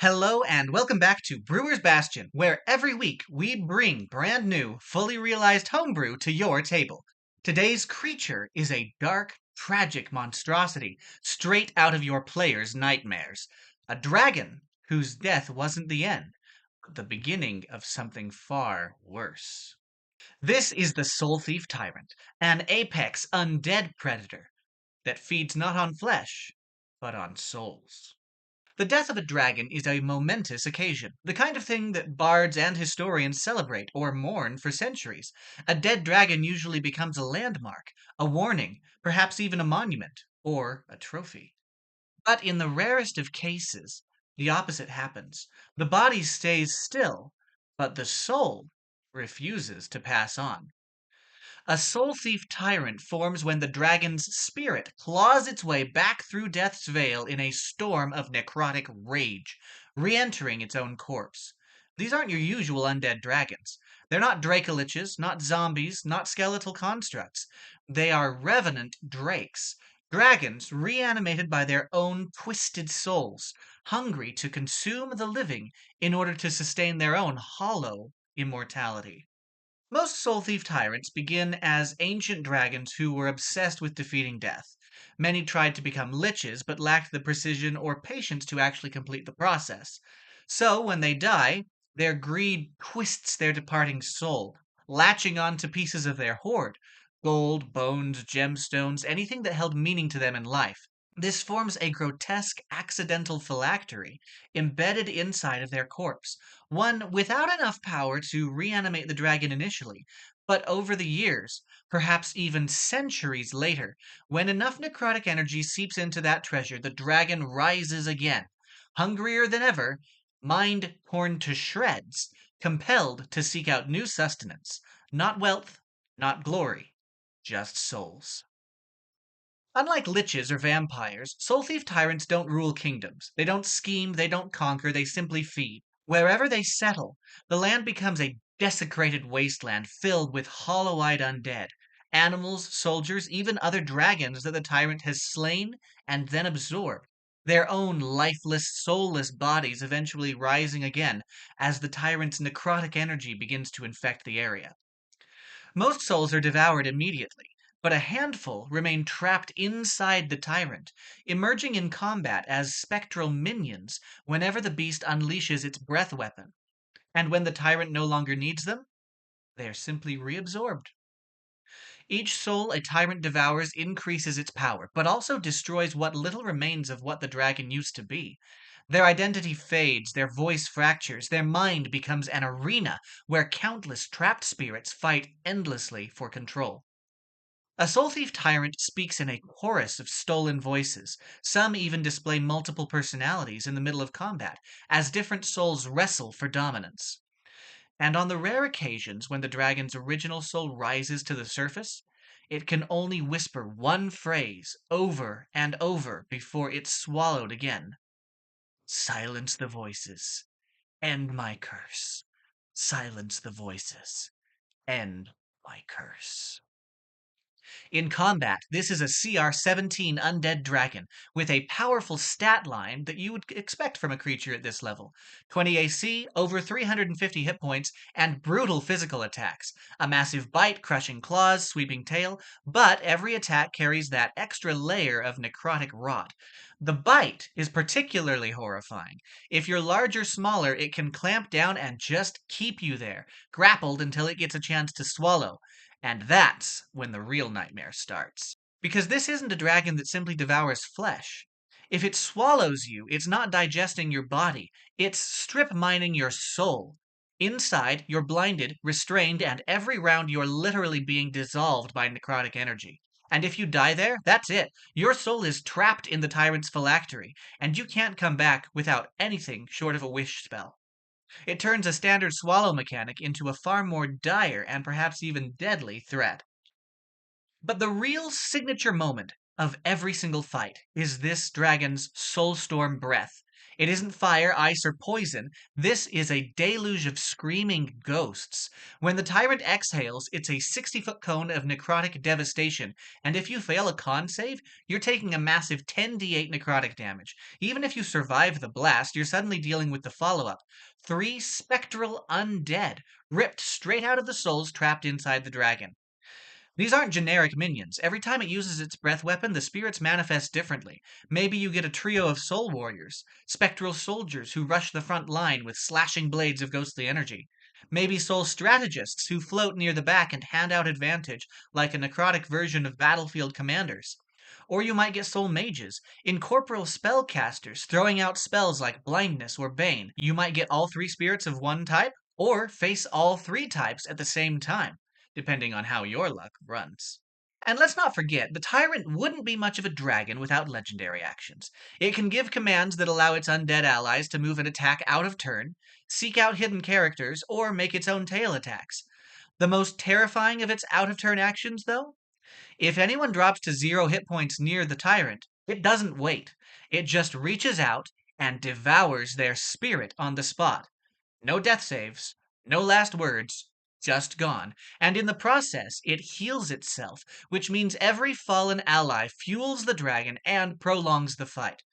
Hello and welcome back to Brewer's Bastion, where every week we bring brand new, fully realized homebrew to your table. Today's creature is a dark, tragic monstrosity straight out of your player's nightmares. A dragon whose death wasn't the end, but the beginning of something far worse. This is the Soulthief Tyrant, an apex undead predator that feeds not on flesh, but on souls. The death of a dragon is a momentous occasion, the kind of thing that bards and historians celebrate or mourn for centuries. A dead dragon usually becomes a landmark, a warning, perhaps even a monument, or a trophy. But in the rarest of cases, the opposite happens. The body stays still, but the soul refuses to pass on. A Soulthief Tyrant forms when the dragon's spirit claws its way back through Death's Veil in a storm of necrotic rage, re-entering its own corpse. These aren't your usual undead dragons. They're not Dracoliches, not zombies, not skeletal constructs. They are revenant drakes, dragons reanimated by their own twisted souls, hungry to consume the living in order to sustain their own hollow immortality. Most Soul Thief tyrants begin as ancient dragons who were obsessed with defeating death. Many tried to become liches but lacked the precision or patience to actually complete the process. So, when they die, their greed twists their departing soul, latching on to pieces of their hoard gold, bones, gemstones, anything that held meaning to them in life. This forms a grotesque accidental phylactery embedded inside of their corpse, one without enough power to reanimate the dragon initially, but over the years, perhaps even centuries later, when enough necrotic energy seeps into that treasure, the dragon rises again, hungrier than ever, mind torn to shreds, compelled to seek out new sustenance, not wealth, not glory, just souls. Unlike liches or vampires, soul thief tyrants don't rule kingdoms. They don't scheme, they don't conquer, they simply feed. Wherever they settle, the land becomes a desecrated wasteland filled with hollow-eyed undead. Animals, soldiers, even other dragons that the tyrant has slain and then absorbed. Their own lifeless, soulless bodies eventually rising again as the tyrant's necrotic energy begins to infect the area. Most souls are devoured immediately, but a handful remain trapped inside the tyrant, emerging in combat as spectral minions whenever the beast unleashes its breath weapon. And when the tyrant no longer needs them, they are simply reabsorbed. Each soul a tyrant devours increases its power, but also destroys what little remains of what the dragon used to be. Their identity fades, their voice fractures, their mind becomes an arena where countless trapped spirits fight endlessly for control. A soul thief tyrant speaks in a chorus of stolen voices. Some even display multiple personalities in the middle of combat, as different souls wrestle for dominance. And on the rare occasions when the dragon's original soul rises to the surface, it can only whisper one phrase over and over before it's swallowed again. Silence the voices. End my curse. Silence the voices. End my curse. In combat, this is a CR-17 undead dragon with a powerful stat line that you would expect from a creature at this level. 20 AC, over 350 hit points, and brutal physical attacks. A massive bite, crushing claws, sweeping tail, but every attack carries that extra layer of necrotic rot. The bite is particularly horrifying. If you're large or smaller, it can clamp down and just keep you there, grappled until it gets a chance to swallow. And that's when the real nightmare starts. Because this isn't a dragon that simply devours flesh. If it swallows you, it's not digesting your body, it's strip mining your soul. Inside, you're blinded, restrained, and every round you're literally being dissolved by necrotic energy. And if you die there, that's it. Your soul is trapped in the tyrant's phylactery, and you can't come back without anything short of a wish spell. It turns a standard swallow mechanic into a far more dire and perhaps even deadly threat. But the real signature moment of every single fight is this dragon's Soulstorm breath. It isn't fire, ice, or poison. This is a deluge of screaming ghosts. When the tyrant exhales, it's a 60-foot cone of necrotic devastation, and if you fail a con save, you're taking a massive 10d8 necrotic damage. Even if you survive the blast, you're suddenly dealing with the follow-up. 3 spectral undead, ripped straight out of the souls trapped inside the dragon. These aren't generic minions. Every time it uses its breath weapon, the spirits manifest differently. Maybe you get a trio of soul warriors, spectral soldiers who rush the front line with slashing blades of ghostly energy. Maybe soul strategists who float near the back and hand out advantage like a necrotic version of battlefield commanders. Or you might get soul mages, incorporeal spellcasters throwing out spells like blindness or bane. You might get all 3 spirits of one type, or face all 3 types at the same time, depending on how your luck runs. And let's not forget, the Tyrant wouldn't be much of a dragon without legendary actions. It can give commands that allow its undead allies to move an attack out of turn, seek out hidden characters, or make its own tail attacks. The most terrifying of its out-of-turn actions, though? If anyone drops to 0 hit points near the Tyrant, it doesn't wait. It just reaches out and devours their spirit on the spot. No death saves, no last words, just gone. And in the process, it heals itself, which means every fallen ally fuels the dragon and prolongs the fight.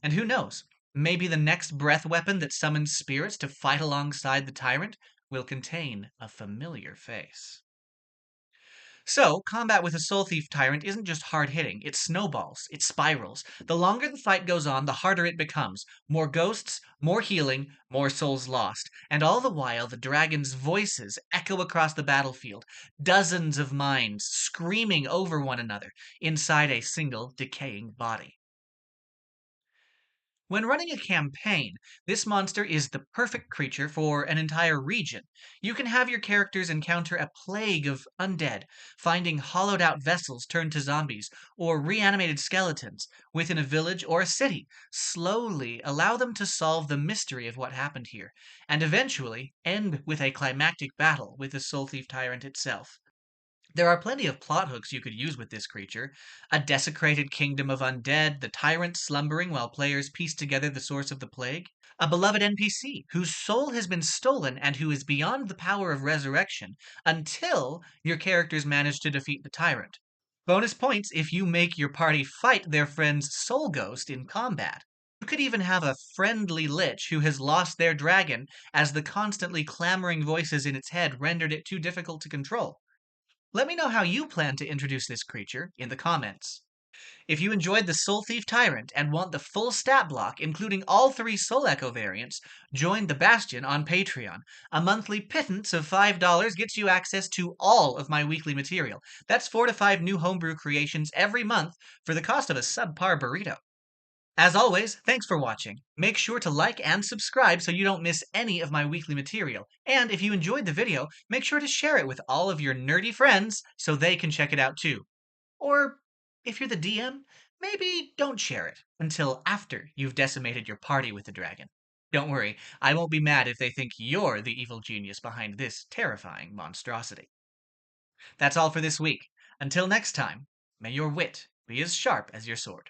And who knows, maybe the next breath weapon that summons spirits to fight alongside the tyrant will contain a familiar face. So, combat with a Soulthief Tyrant isn't just hard-hitting, it snowballs, it spirals. The longer the fight goes on, the harder it becomes. More ghosts, more healing, more souls lost. And all the while, the dragon's voices echo across the battlefield. Dozens of minds screaming over one another inside a single decaying body. When running a campaign, this monster is the perfect creature for an entire region. You can have your characters encounter a plague of undead, finding hollowed out vessels turned to zombies, or reanimated skeletons within a village or a city. Slowly allow them to solve the mystery of what happened here, and eventually end with a climactic battle with the Soulthief Tyrant itself. There are plenty of plot hooks you could use with this creature. A desecrated kingdom of undead, the tyrant slumbering while players piece together the source of the plague. A beloved NPC whose soul has been stolen and who is beyond the power of resurrection until your characters manage to defeat the tyrant. Bonus points if you make your party fight their friend's soul ghost in combat. You could even have a friendly lich who has lost their dragon as the constantly clamoring voices in its head rendered it too difficult to control. Let me know how you plan to introduce this creature in the comments. If you enjoyed the Soulthief Tyrant and want the full stat block, including all 3 Soul Echo variants, join the Bastion on Patreon. A monthly pittance of $5 gets you access to all of my weekly material. That's 4 to 5 new homebrew creations every month for the cost of a subpar burrito. As always, thanks for watching. Make sure to like and subscribe so you don't miss any of my weekly material. And if you enjoyed the video, make sure to share it with all of your nerdy friends so they can check it out too. Or, if you're the DM, maybe don't share it until after you've decimated your party with the dragon. Don't worry, I won't be mad if they think you're the evil genius behind this terrifying monstrosity. That's all for this week. Until next time, may your wit be as sharp as your sword.